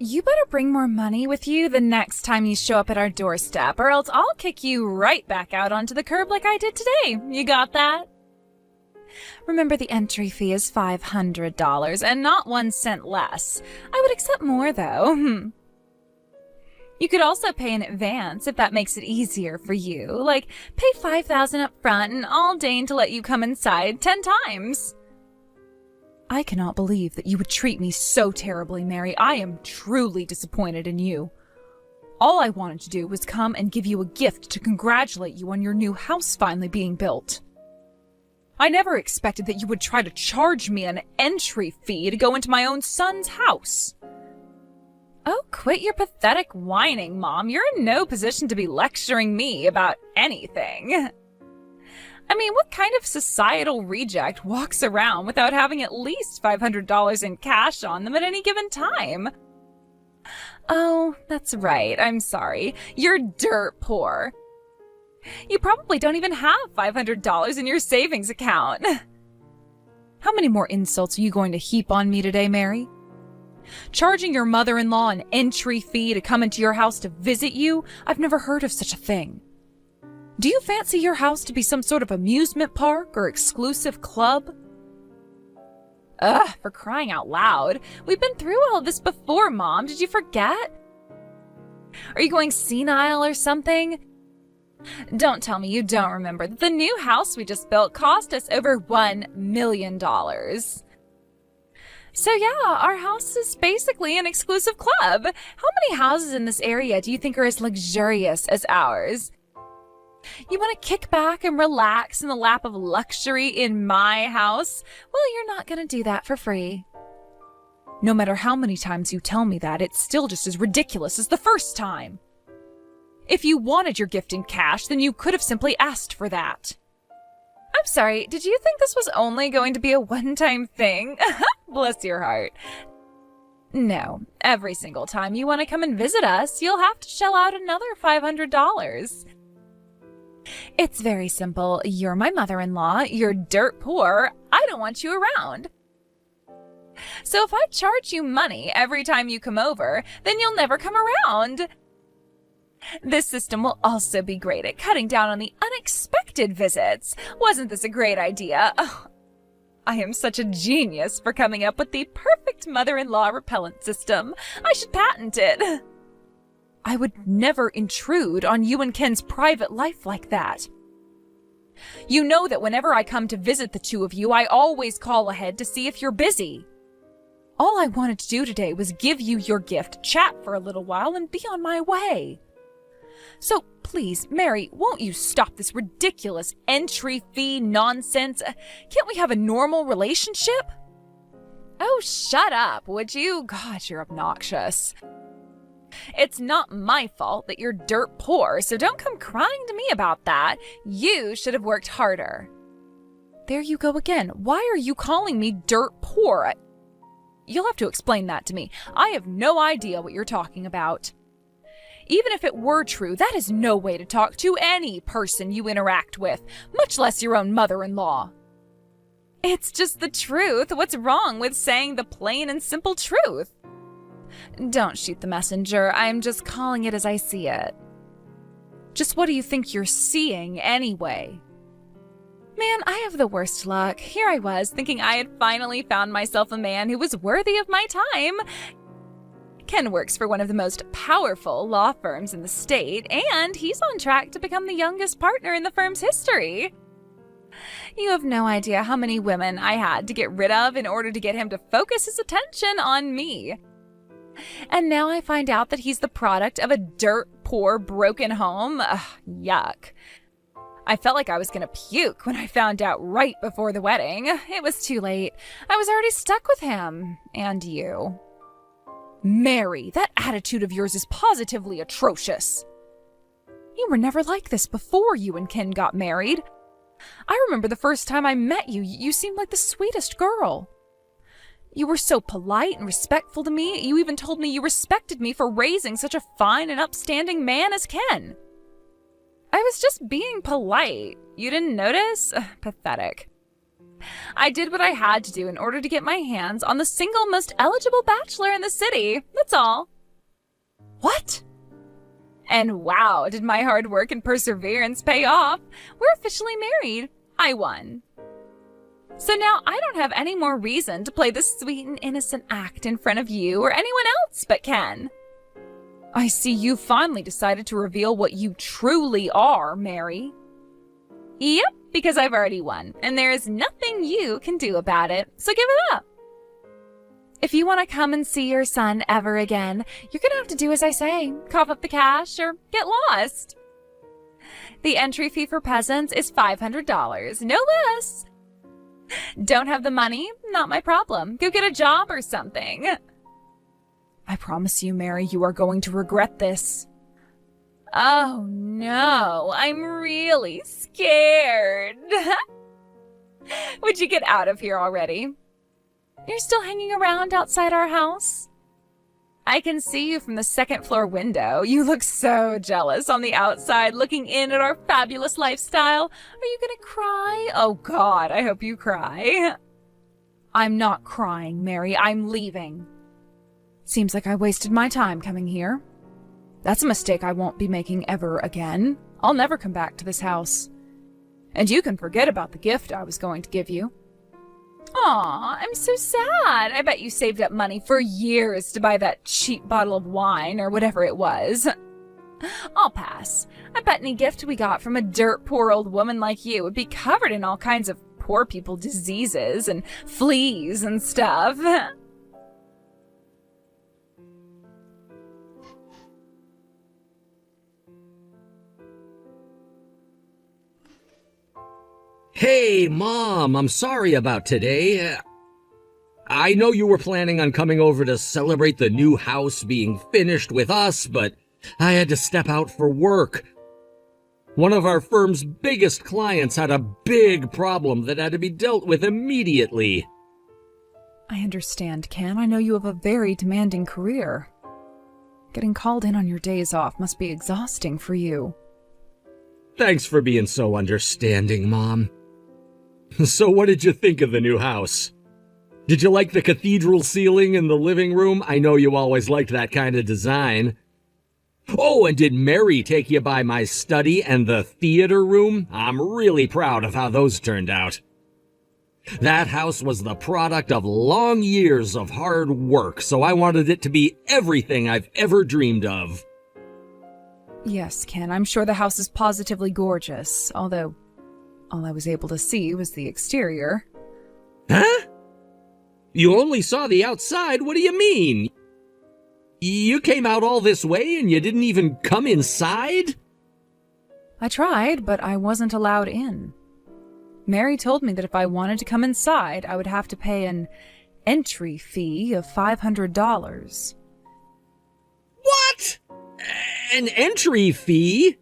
You better bring more money with you the next time you show up at our doorstep, or else I'll kick you right back out onto the curb like I did today. You got that? Remember, the entry fee is $500 and not 1 cent less. I would accept more, though. You could also pay in advance if that makes it easier for you. Like, pay $5,000 up front and I'll deign to let you come inside 10 times. I cannot believe that you would treat me so terribly, Mary. I am truly disappointed in you. All I wanted to do was come and give you a gift to congratulate you on your new house finally being built. I never expected that you would try to charge me an entry fee to go into my own son's house. Oh, quit your pathetic whining, Mom. You're in no position to be lecturing me about anything. I mean, what kind of societal reject walks around without having at least $500 in cash on them at any given time? Oh, that's right. I'm sorry. You're dirt poor. You probably don't even have $500 in your savings account. How many more insults are you going to heap on me today, Mary? Charging your mother-in-law an entry fee to come into your house to visit you? I've never heard of such a thing. Do you fancy your house to be some sort of amusement park or exclusive club? Ugh, for crying out loud. We've been through all this before, Mom. Did you forget? Are you going senile or something? Don't tell me you don't remember that the new house we just built cost us over $1 million. So yeah, our house is basically an exclusive club. How many houses in this area do you think are as luxurious as ours? You want to kick back and relax in the lap of luxury in my house? Well, you're not going to do that for free. No matter how many times you tell me that, it's still just as ridiculous as the first time. If you wanted your gift in cash, then you could have simply asked for that. I'm sorry, did you think this was only going to be a one-time thing? Bless your heart. No, every single time you want to come and visit us, you'll have to shell out another $500. It's very simple. You're my mother-in-law, you're dirt poor, I don't want you around. So if I charge you money every time you come over, then you'll never come around. This system will also be great at cutting down on the unexpected visits. Wasn't this a great idea? Oh, I am such a genius for coming up with the perfect mother-in-law repellent system. I should patent it. I would never intrude on you and Ken's private life like that. You know that whenever I come to visit the two of you, I always call ahead to see if you're busy. All I wanted to do today was give you your gift, chat for a little while, and be on my way. So please, Mary, won't you stop this ridiculous entry fee nonsense? Can't we have a normal relationship? Oh, shut up, would you? God, you're obnoxious. It's not my fault that you're dirt poor, so don't come crying to me about that. You should have worked harder. There you go again. Why are you calling me dirt poor? You'll have to explain that to me. I have no idea what you're talking about. Even if it were true, that is no way to talk to any person you interact with, much less your own mother-in-law. It's just the truth. What's wrong with saying the plain and simple truth? Don't shoot the messenger. I'm just calling it as I see it. Just what do you think you're seeing anyway? Man, I have the worst luck. Here I was, thinking I had finally found myself a man who was worthy of my time. Ken works for one of the most powerful law firms in the state, and he's on track to become the youngest partner in the firm's history. You have no idea how many women I had to get rid of in order to get him to focus his attention on me. And now I find out that he's the product of a dirt poor, broken home. Ugh, yuck. I felt like I was gonna puke when I found out right before the wedding. It was too late. I was already stuck with him. And you. Mary, that attitude of yours is positively atrocious. You were never like this before you and Ken got married. I remember the first time I met you, you seemed like the sweetest girl. You were so polite and respectful to me. You even told me you respected me for raising such a fine and upstanding man as Ken. I was just being polite. You didn't notice? Ugh, pathetic. I did what I had to do in order to get my hands on the single most eligible bachelor in the city. That's all. What? And wow, did my hard work and perseverance pay off? We're officially married. I won. So now I don't have any more reason to play this sweet and innocent act in front of you or anyone else but Ken. I see you finally decided to reveal what you truly are, Mary. Yep, because I've already won, and there is nothing you can do about it, so give it up. If you want to come and see your son ever again, you're going to have to do as I say, cough up the cash or get lost. The entry fee for peasants is $500, no less. Don't have the money? Not my problem. Go get a job or something. I promise you, Mary, you are going to regret this. Oh no, I'm really scared. Would you get out of here already? You're still hanging around outside our house? I can see you from the second floor window. You look so jealous on the outside, looking in at our fabulous lifestyle. Are you gonna cry? Oh God, I hope you cry. I'm not crying, Mary. I'm leaving. Seems like I wasted my time coming here. That's a mistake I won't be making ever again. I'll never come back to this house. And you can forget about the gift I was going to give you. Aw, I'm so sad. I bet you saved up money for years to buy that cheap bottle of wine or whatever it was. I'll pass. I bet any gift we got from a dirt poor old woman like you would be covered in all kinds of poor people diseases and fleas and stuff. Hey, Mom, I'm sorry about today. I know you were planning on coming over to celebrate the new house being finished with us, but I had to step out for work. One of our firm's biggest clients had a big problem that had to be dealt with immediately. I understand, Ken. I know you have a very demanding career. Getting called in on your days off must be exhausting for you. Thanks for being so understanding, Mom. So what did you think of the new house? Did you like the cathedral ceiling in the living room? I know you always liked that kind of design. Oh, and did Mary take you by my study and the theater room? I'm really proud of how those turned out. That house was the product of long years of hard work, so I wanted it to be everything I've ever dreamed of. Yes, Ken, I'm sure the house is positively gorgeous, although all I was able to see was the exterior. Huh? You only saw the outside? What do you mean? You came out all this way and you didn't even come inside? I tried, but I wasn't allowed in. Mary told me that if I wanted to come inside, I would have to pay an entry fee of $500. What? An entry fee?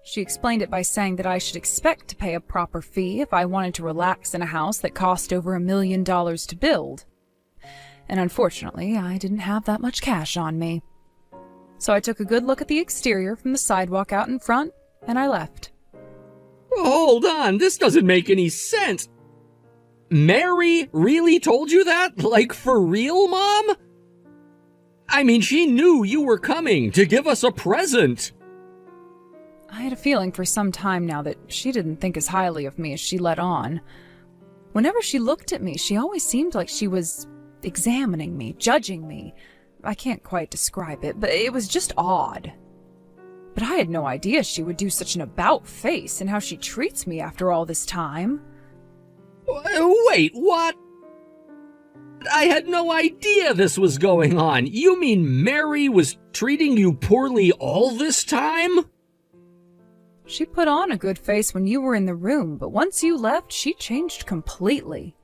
She explained it by saying that I should expect to pay a proper fee if I wanted to relax in a house that cost over $1 million to build. And unfortunately, I didn't have that much cash on me. So I took a good look at the exterior from the sidewalk out in front, and I left. Hold on, this doesn't make any sense. Mary really told you that? Like, for real, Mom? I mean, she knew you were coming to give us a present. I had a feeling for some time now that she didn't think as highly of me as she let on. Whenever she looked at me, she always seemed like she was examining me, judging me. I can't quite describe it, but it was just odd. But I had no idea she would do such an about-face in how she treats me after all this time. Wait, what? I had no idea this was going on. You mean Mary was treating you poorly all this time? She put on a good face when you were in the room, but once you left, she changed completely.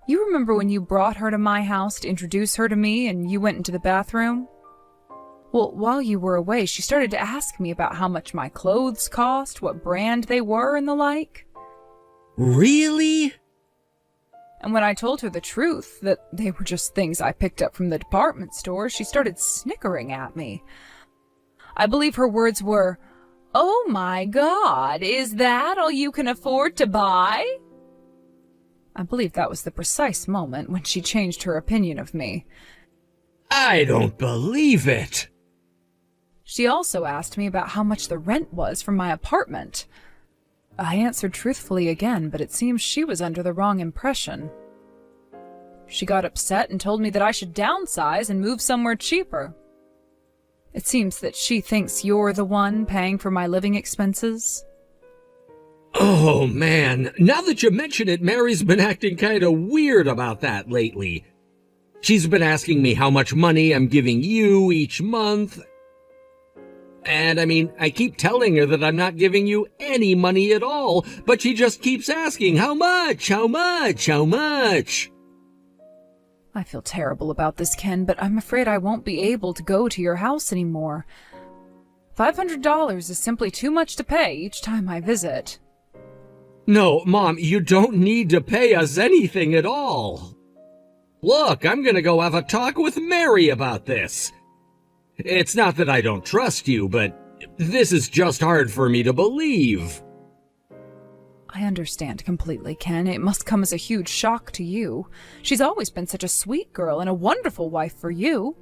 You remember when you brought her to my house to introduce her to me and you went into the bathroom? Well, while you were away, she started to ask me about how much my clothes cost, what brand they were, and the like. Really? And when I told her the truth, that they were just things I picked up from the department store, she started snickering at me. I believe her words were, "Oh my God, is that all you can afford to buy?" I believe that was the precise moment when she changed her opinion of me. I don't believe it. She also asked me about how much the rent was for my apartment. I answered truthfully again, but it seems she was under the wrong impression. She got upset and told me that I should downsize and move somewhere cheaper. It seems that she thinks you're the one paying for my living expenses. Oh, man. Now that you mention it, Mary's been acting kind of weird about that lately. She's been asking me how much money I'm giving you each month. And I keep telling her that I'm not giving you any money at all, but she just keeps asking, how much, how much, how much? I feel terrible about this, Ken, but I'm afraid I won't be able to go to your house anymore. $500 is simply too much to pay each time I visit. No, Mom, you don't need to pay us anything at all. Look, I'm gonna go have a talk with Mary about this. It's not that I don't trust you, but this is just hard for me to believe. I understand completely, Ken. It must come as a huge shock to you. She's always been such a sweet girl and a wonderful wife for you.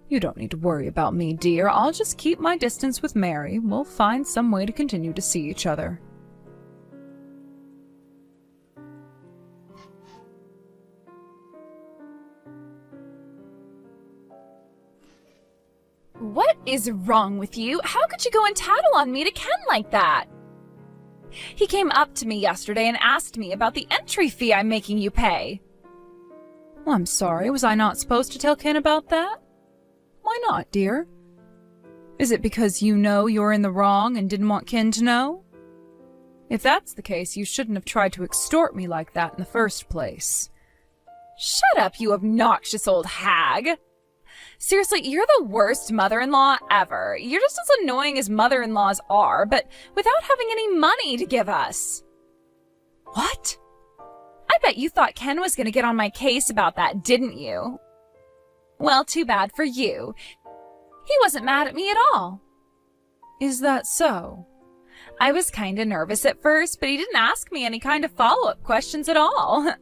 You don't need to worry about me, dear. I'll just keep my distance with Mary. We'll find some way to continue to see each other. What is wrong with you? How could you go and tattle on me to Ken like that? He came up to me yesterday and asked me about the entry fee I'm making you pay. Well, I'm sorry. Was I not supposed to tell Ken about that? Why not, dear? Is it because you know you're in the wrong and didn't want Ken to know? If that's the case, you shouldn't have tried to extort me like that in the first place. Shut up, you obnoxious old hag! Seriously, you're the worst mother-in-law ever. You're just as annoying as mother-in-laws are, but without having any money to give us. What? I bet you thought Ken was going to get on my case about that, didn't you? Well, too bad for you. He wasn't mad at me at all. Is that so? I was kind of nervous at first, but he didn't ask me any kind of follow-up questions at all.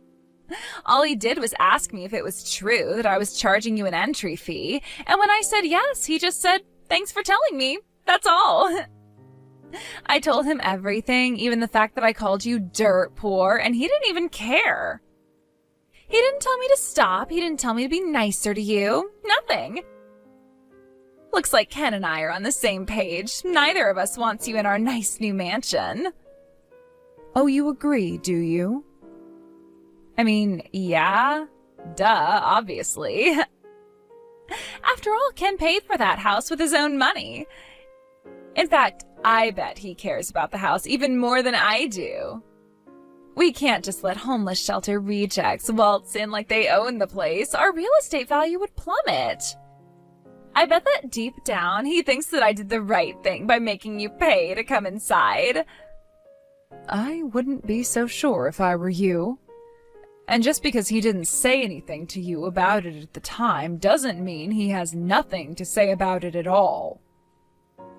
All he did was ask me if it was true that I was charging you an entry fee, and when I said yes, he just said, "Thanks for telling me." That's all. I told him everything, even the fact that I called you dirt poor, and he didn't even care. He didn't tell me to stop. He didn't tell me to be nicer to you. Nothing. Looks like Ken and I are on the same page. Neither of us wants you in our nice new mansion. Oh, you agree, do you? Yeah. Duh, obviously. After all, Ken paid for that house with his own money. In fact, I bet he cares about the house even more than I do. We can't just let homeless shelter rejects waltz in like they own the place. Our real estate value would plummet. I bet that deep down he thinks that I did the right thing by making you pay to come inside. I wouldn't be so sure if I were you. And just because he didn't say anything to you about it at the time doesn't mean he has nothing to say about it at all.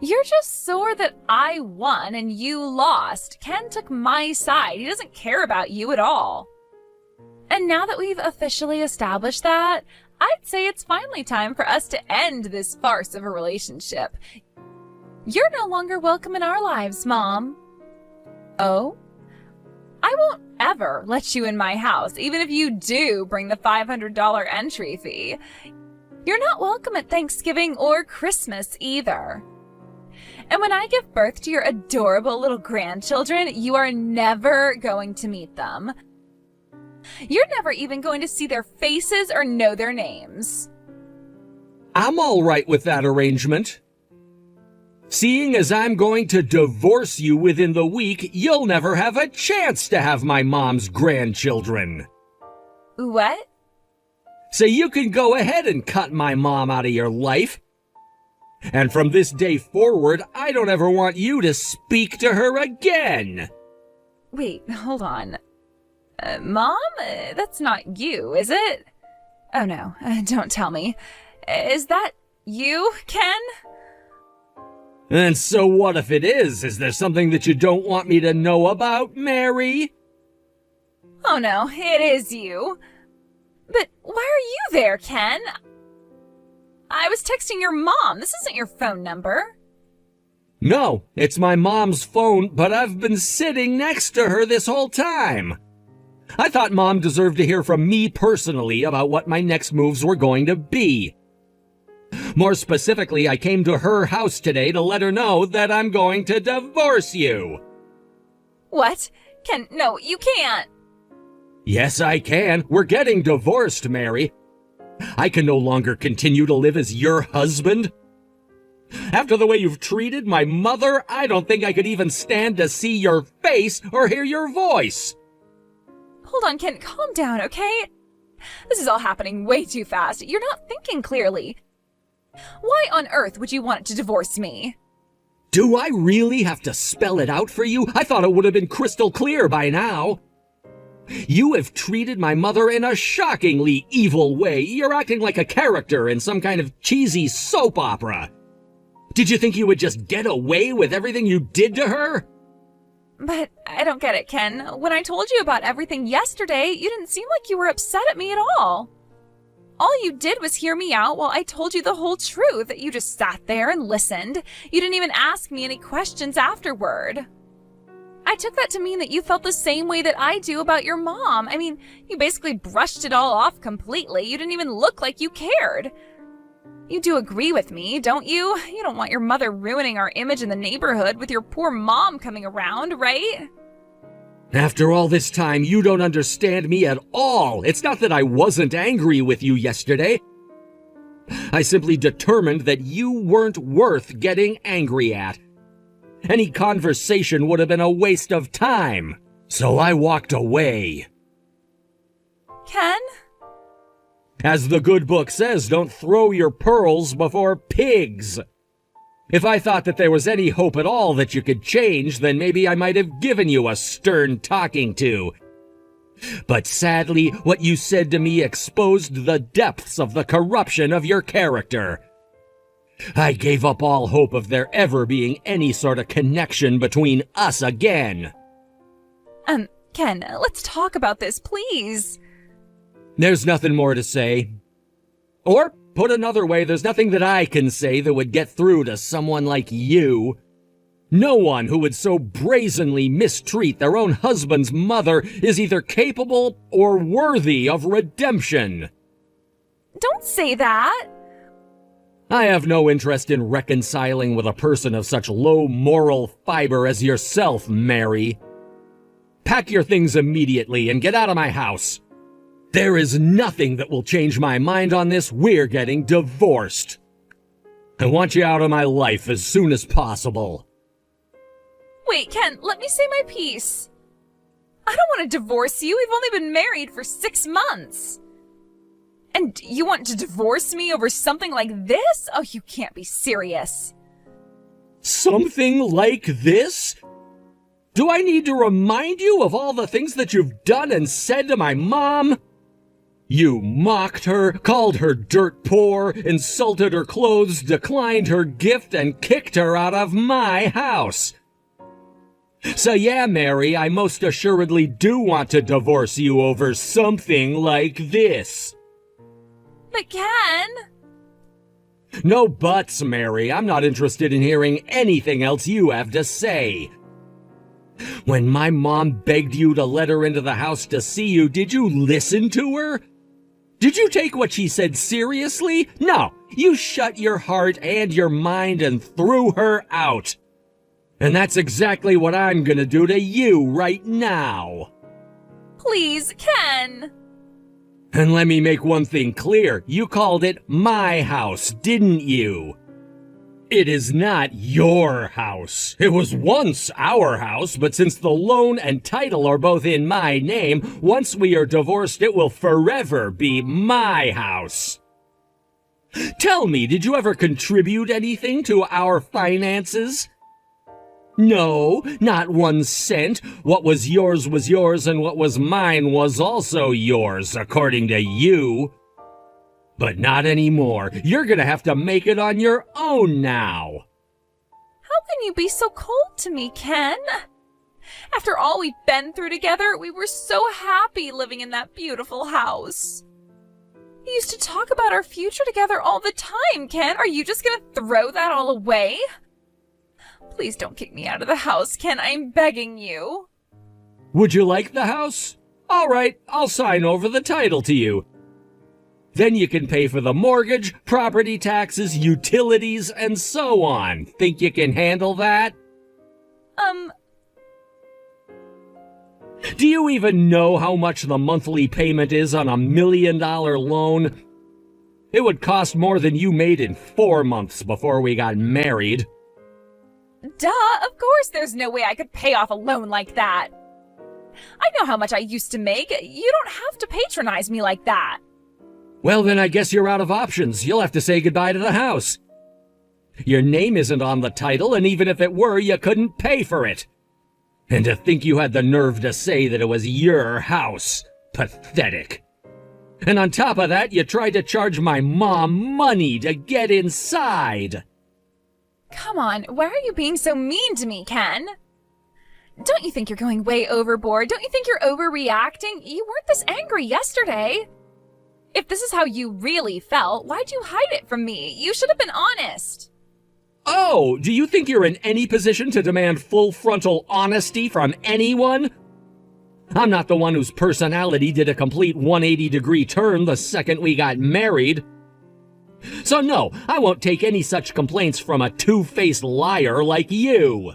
You're just sore that I won and you lost. Ken took my side. He doesn't care about you at all. And now that we've officially established that, I'd say it's finally time for us to end this farce of a relationship. You're no longer welcome in our lives, Mom. Oh? I won't ever let you in my house, even if you do bring the $500 entry fee. You're not welcome at Thanksgiving or Christmas either. And when I give birth to your adorable little grandchildren, you are never going to meet them. You're never even going to see their faces or know their names. I'm all right with that arrangement. Seeing as I'm going to divorce you within the week, you'll never have a chance to have my mom's grandchildren. What? So you can go ahead and cut my mom out of your life. And from this day forward, I don't ever want you to speak to her again. Wait, hold on. Mom? That's not you, is it? Oh no, don't tell me. Is that you, Ken? And so what if it is? Is there something that you don't want me to know about, Mary? Oh no, it is you. But why are you there, Ken? I was texting your mom. This isn't your phone number. No, it's my mom's phone, but I've been sitting next to her this whole time. I thought Mom deserved to hear from me personally about what my next moves were going to be. More specifically, I came to her house today to let her know that I'm going to divorce you. What? Ken, no, you can't. Yes, I can. We're getting divorced, Mary. I can no longer continue to live as your husband. After the way you've treated my mother, I don't think I could even stand to see your face or hear your voice. Hold on, Ken, calm down, okay? This is all happening way too fast. You're not thinking clearly. Why on earth would you want to divorce me? Do I really have to spell it out for you? I thought it would have been crystal clear by now. You have treated my mother in a shockingly evil way. You're acting like a character in some kind of cheesy soap opera. Did you think you would just get away with everything you did to her? But I don't get it, Ken. When I told you about everything yesterday, you didn't seem like you were upset at me at all. All you did was hear me out while I told you the whole truth. You just sat there and listened. You didn't even ask me any questions afterward. I took that to mean that you felt the same way that I do about your mom. I mean, you basically brushed it all off completely. You didn't even look like you cared. You do agree with me, don't you? You don't want your mother ruining our image in the neighborhood with your poor mom coming around, right? After all this time, you don't understand me at all. It's not that I wasn't angry with you yesterday. I simply determined that you weren't worth getting angry at. Any conversation would have been a waste of time, so I walked away. Ken? As the good book says, don't throw your pearls before pigs. If I thought that there was any hope at all that you could change, then maybe I might have given you a stern talking to. But sadly, what you said to me exposed the depths of the corruption of your character. I gave up all hope of there ever being any sort of connection between us again. Ken, let's talk about this, please. There's nothing more to say. Or, put another way, there's nothing that I can say that would get through to someone like you. No one who would so brazenly mistreat their own husband's mother is either capable or worthy of redemption. Don't say that. I have no interest in reconciling with a person of such low moral fiber as yourself, Mary. Pack your things immediately and get out of my house. There is nothing that will change my mind on this. We're getting divorced. I want you out of my life as soon as possible. Wait, Ken, let me say my piece. I don't want to divorce you. We've only been married for 6 months. And you want to divorce me over something like this? Oh, you can't be serious. Something like this? Do I need to remind you of all the things that you've done and said to my mom? You mocked her, called her dirt poor, insulted her clothes, declined her gift, and kicked her out of my house. So yeah, Mary, I most assuredly do want to divorce you over something like this. But Ken... No buts, Mary. I'm not interested in hearing anything else you have to say. When my mom begged you to let her into the house to see you, did you listen to her? Did you take what she said seriously? No, you shut your heart and your mind and threw her out. And that's exactly what I'm gonna do to you right now. Please, Ken. And let me make one thing clear. You called it my house, didn't you? It is not your house. It was once our house, but since the loan and title are both in my name, once we are divorced, it will forever be my house. Tell me, did you ever contribute anything to our finances? No, not 1 cent. What was yours, and what was mine was also yours, according to you. But not anymore. You're gonna have to make it on your own now. How can you be so cold to me, Ken? After all we've been through together, we were so happy living in that beautiful house. We used to talk about our future together all the time, Ken. Are you just gonna throw that all away? Please don't kick me out of the house, Ken. I'm begging you. Would you like the house? All right, I'll sign over the title to you. Then you can pay for the mortgage, property taxes, utilities, and so on. Think you can handle that? Do you even know how much the monthly payment is on $1 million loan? It would cost more than you made in 4 months before we got married. Duh, of course there's no way I could pay off a loan like that. I know how much I used to make. You don't have to patronize me like that. Well, then I guess you're out of options. You'll have to say goodbye to the house. Your name isn't on the title, and even if it were, you couldn't pay for it. And to think you had the nerve to say that it was your house. Pathetic. And on top of that, you tried to charge my mom money to get inside. Come on, why are you being so mean to me, Ken? Don't you think you're going way overboard? Don't you think you're overreacting? You weren't this angry yesterday. If this is how you really felt, why'd you hide it from me? You should have been honest. Oh, do you think you're in any position to demand full frontal honesty from anyone? I'm not the one whose personality did a complete 180-degree turn the second we got married. So no, I won't take any such complaints from a two-faced liar like you.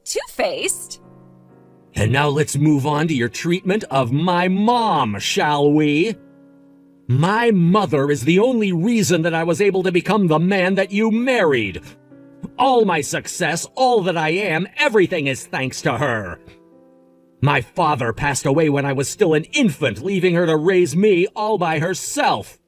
Two-faced? And now let's move on to your treatment of my mom, shall we? My mother is the only reason that I was able to become the man that you married. All my success, all that I am, everything is thanks to her. My father passed away when I was still an infant, leaving her to raise me all by herself.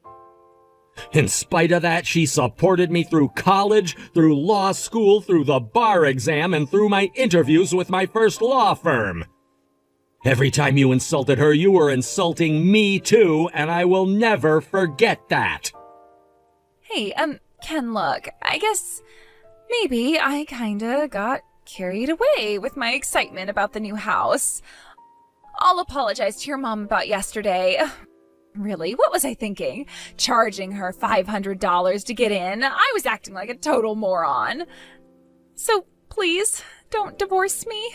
In spite of that, she supported me through college, through law school, through the bar exam, and through my interviews with my first law firm. Every time you insulted her, you were insulting me too, and I will never forget that. Hey, Ken, look, I guess maybe I kinda got carried away with my excitement about the new house. I'll apologize to your mom about yesterday. Really, what was I thinking? Charging her $500 to get in? I was acting like a total moron. So please, don't divorce me.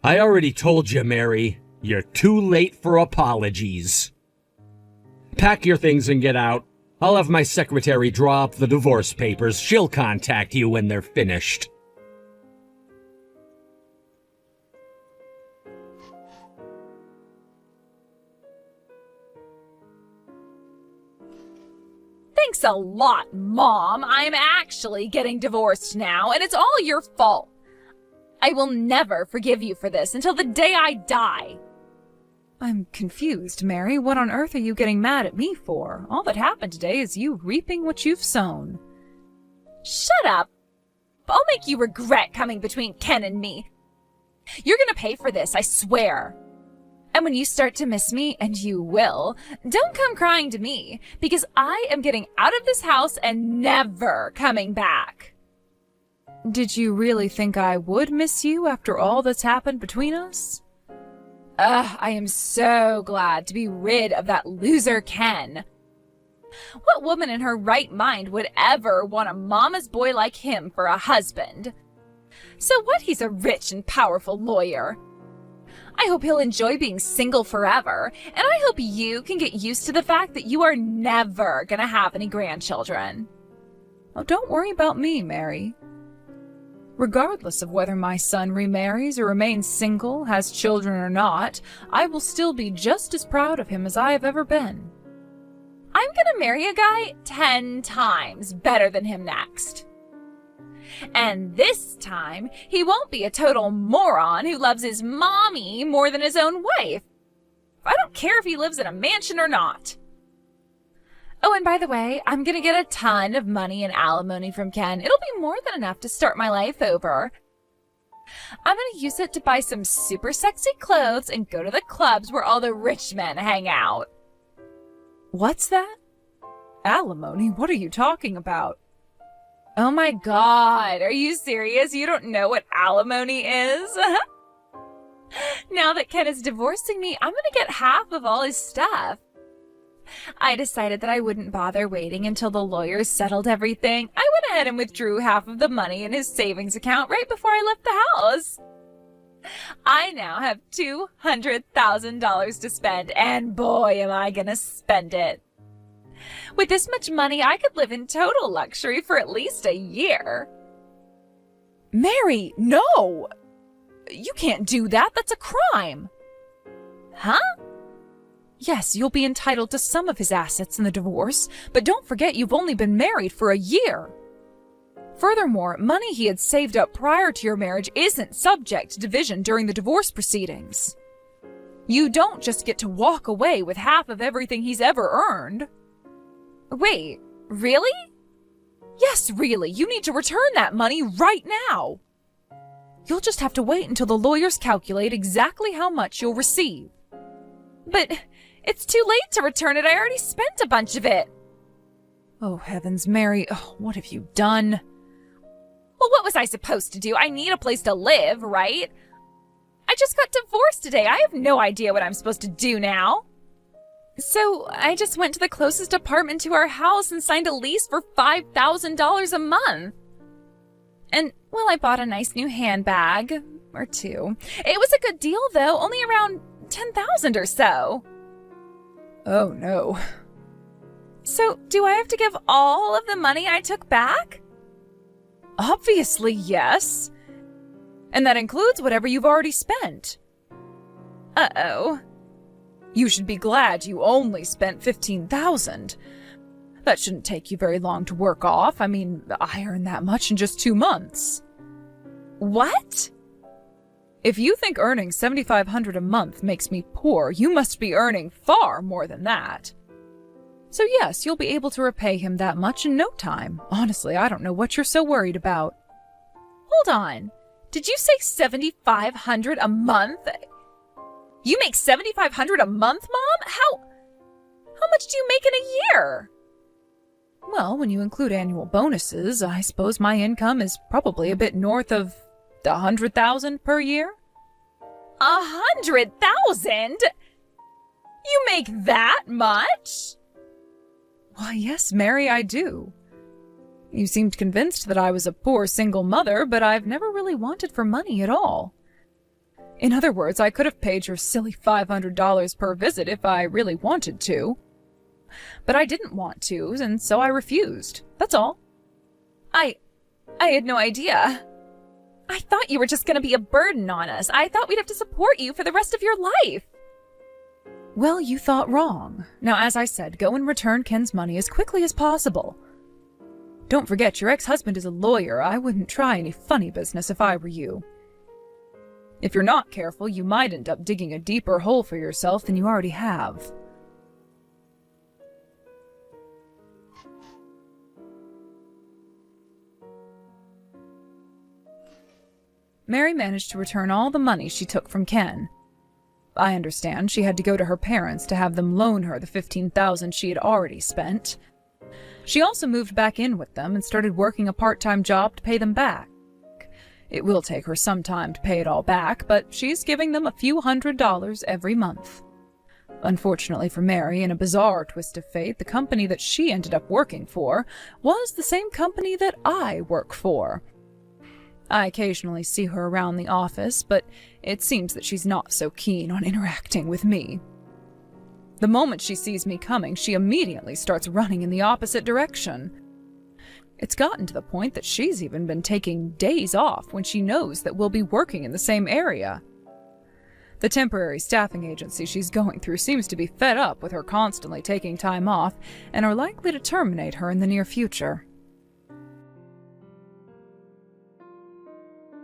I already told you, Mary. You're too late for apologies. Pack your things and get out. I'll have my secretary draw up the divorce papers. She'll contact you when they're finished. Thanks a lot, Mom. I'm actually getting divorced now, and it's all your fault. I will never forgive you for this until the day I die. I'm confused, Mary. What on earth are you getting mad at me for? All that happened today is you reaping what you've sown. Shut up. I'll make you regret coming between Ken and me. You're gonna pay for this, I swear. And when you start to miss me, and you will, don't come crying to me, because I am getting out of this house and never coming back. Did you really think I would miss you after all that's happened between us? I am so glad to be rid of that loser Ken. What woman in her right mind would ever want a mama's boy like him for a husband? So what, he's a rich and powerful lawyer. I hope he'll enjoy being single forever, and I hope you can get used to the fact that you are never gonna have any grandchildren. Oh, don't worry about me, Mary. Regardless of whether my son remarries or remains single, has children or not, I will still be just as proud of him as I have ever been. I'm gonna marry a guy 10 times better than him next. And this time, he won't be a total moron who loves his mommy more than his own wife. I don't care if he lives in a mansion or not. Oh, and by the way, I'm gonna get a ton of money in alimony from Ken. It'll be more than enough to start my life over. I'm gonna use it to buy some super sexy clothes and go to the clubs where all the rich men hang out. What's that? Alimony? What are you talking about? Oh my God, are you serious? You don't know what alimony is? Now that Ken is divorcing me, I'm gonna get half of all his stuff. I decided that I wouldn't bother waiting until the lawyers settled everything. I went ahead and withdrew half of the money in his savings account right before I left the house. I now have $200,000 to spend, and boy, am I gonna spend it. With this much money, I could live in total luxury for at least a year. Mary, no! You can't do that. That's a crime. Huh? Yes, you'll be entitled to some of his assets in the divorce, but don't forget you've only been married for a year. Furthermore, money he had saved up prior to your marriage isn't subject to division during the divorce proceedings. You don't just get to walk away with half of everything he's ever earned. Wait, really? Yes, really. You need to return that money right now. You'll just have to wait until the lawyers calculate exactly how much you'll receive. But it's too late to return it. I already spent a bunch of it. Oh, heavens, Mary. Oh, what have you done? Well, what was I supposed to do? I need a place to live, right? I just got divorced today. I have no idea what I'm supposed to do now. So I just went to the closest apartment to our house and signed a lease for $5,000 a month. And, well, I bought a nice new handbag, or two. It was a good deal, though, only around $10,000 or so. Oh, no. So, do I have to give all of the money I took back? Obviously, yes. And that includes whatever you've already spent. Uh-oh. You should be glad you only spent $15,000. That shouldn't take you very long to work off. I mean, I earned that much in just 2 months. What? If you think earning $7,500 a month makes me poor, you must be earning far more than that. So yes, you'll be able to repay him that much in no time. Honestly, I don't know what you're so worried about. Hold on. Did you say $7,500 a month? You make $7,500 a month, Mom? How much do you make in a year? Well, when you include annual bonuses, I suppose my income is probably a bit north of $100,000 per year. $100,000? You make that much? Why, yes, Mary, I do. You seemed convinced that I was a poor single mother, but I've never really wanted for money at all. In other words, I could have paid your silly $500 per visit if I really wanted to. But I didn't want to, and so I refused. That's all. I had no idea. I thought you were just going to be a burden on us. I thought we'd have to support you for the rest of your life. Well, you thought wrong. Now, as I said, go and return Ken's money as quickly as possible. Don't forget, your ex-husband is a lawyer. I wouldn't try any funny business if I were you. If you're not careful, you might end up digging a deeper hole for yourself than you already have. Mary managed to return all the money she took from Ken. I understand she had to go to her parents to have them loan her the $15,000 she had already spent. She also moved back in with them and started working a part-time job to pay them back. It will take her some time to pay it all back, but she's giving them a few $100s every month. Unfortunately for Mary, in a bizarre twist of fate, the company that she ended up working for was the same company that I work for. I occasionally see her around the office, but it seems that she's not so keen on interacting with me. The moment she sees me coming, she immediately starts running in the opposite direction. It's gotten to the point that she's even been taking days off when she knows that we'll be working in the same area. The temporary staffing agency she's going through seems to be fed up with her constantly taking time off and are likely to terminate her in the near future.